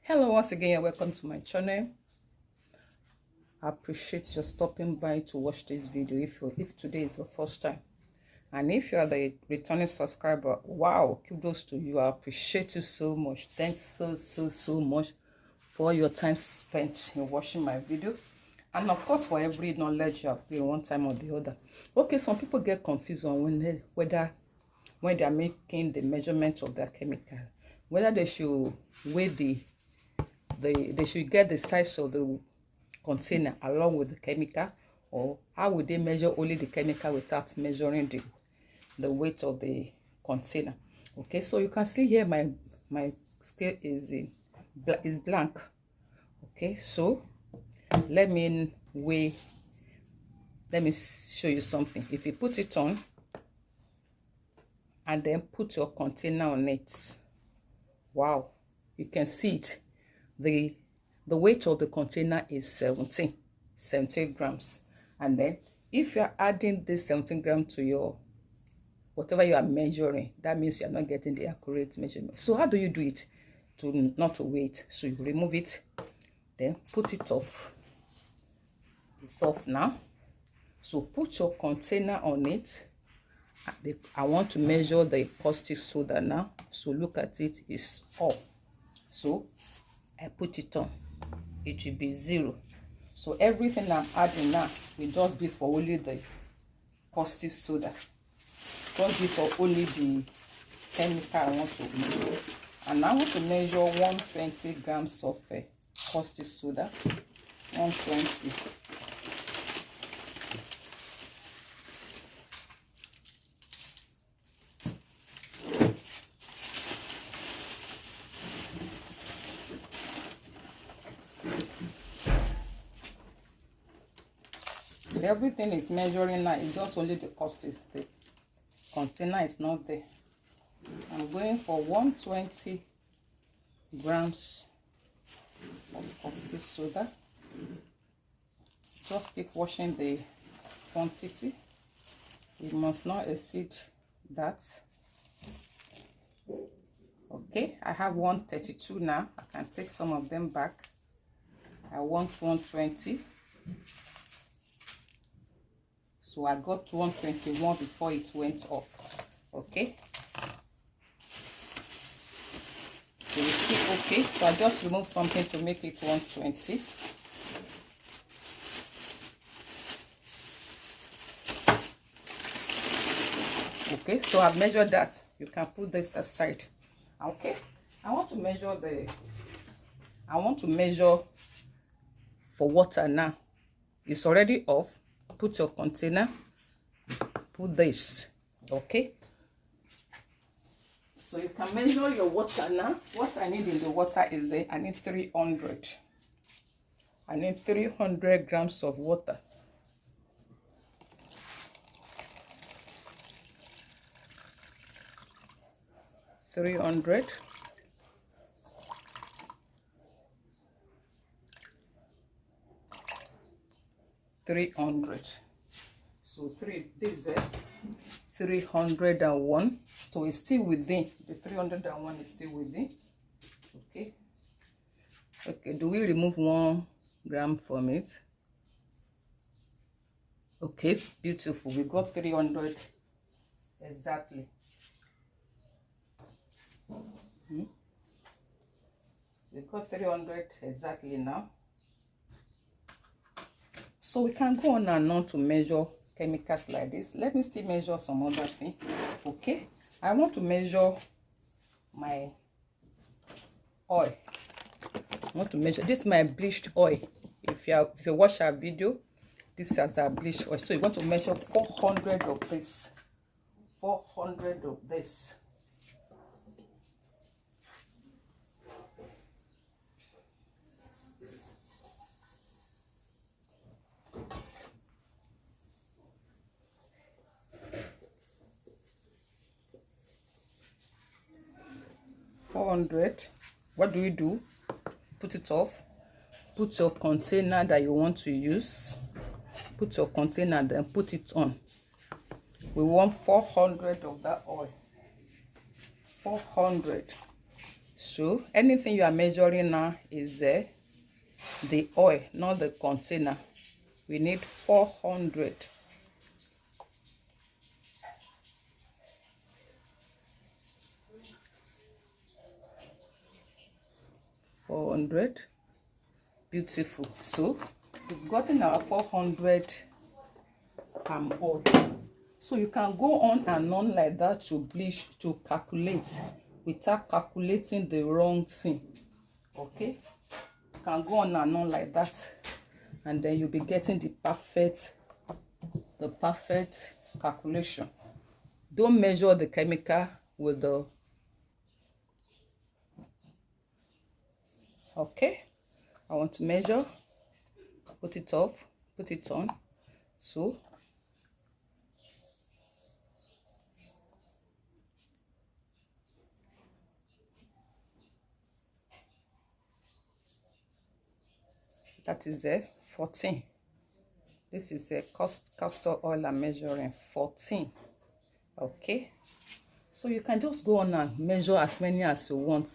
Hello, once again, and welcome to my channel. I appreciate your stopping by to watch this video if today is the first time, and if you are the returning subscriber, wow, kudos to you. I appreciate you so much. Thanks so much for your time spent in watching my video, and of course for every knowledge you have gained one time or the other. Okay, some people get confused on when they are making the measurement of their chemical, whether they should weigh they should get the size of the container along with the chemical, or how would they measure only the chemical without measuring the weight of the container. Okay, so you can see here my scale is blank. Okay, so let me show you something. If you put it on and then put your container on it, wow, you can see it. The weight of the container is 17 grams, and then if you are adding this 17 grams to your whatever you are measuring, that means you are not getting the accurate measurement. So how do you do it to not to weigh it? So you remove it, then put it off. It's off now. So put your container on it. I want to measure the caustic soda now, so look at it, it's off. So I put it on, it will be 0. So everything I'm adding now will just be for only the caustic soda, just be for only the chemical I want to measure. And I want to measure 120 grams of caustic soda. 120. Everything is measuring now, it's just only the caustic. The container is not there. I'm going for 120 grams of caustic soda. Just keep washing the quantity. You must not exceed that. Okay, I have 132 now. I can take some of them back. I want 120. So I got 121 before it went off. Okay, so it's still okay. So I just remove something to make it 120. Okay, so I've measured that. You can put this aside. Okay, I want to measure for water now. It's already off. Put your container, put this. Okay, so you can measure your water now. What I need in the water is I need 300. I need 300 grams of water. $300. So this is 301. So it's still within the 301 is still within. Okay, do we remove 1 gram from it? Okay, beautiful. We got 300 exactly. We got 300 exactly now. So we can go on and on to measure chemicals like this. Let me still measure some other thing. Okay, I want to measure my oil. I want to measure this, my bleached oil. If you watch our video, this is our bleached oil. So you want to measure 400 of this. 400 of this. What do you do? Put it off. Put your container that you want to use. Put your container, then put it on. We want 400 of that oil. 400. So anything you are measuring now is the oil, not the container. We need 400. Beautiful. So we've gotten our 400 palm oil. So you can go on and on like that to bleach, to calculate without calculating the wrong thing. Okay, you can go on and on like that, and then you'll be getting the perfect calculation. Don't measure the chemical with the okay. I want to measure, put it off, put it on. So that is 14. This is a castor oil I'm measuring, 14. Okay, so you can just go on and measure as many as you want.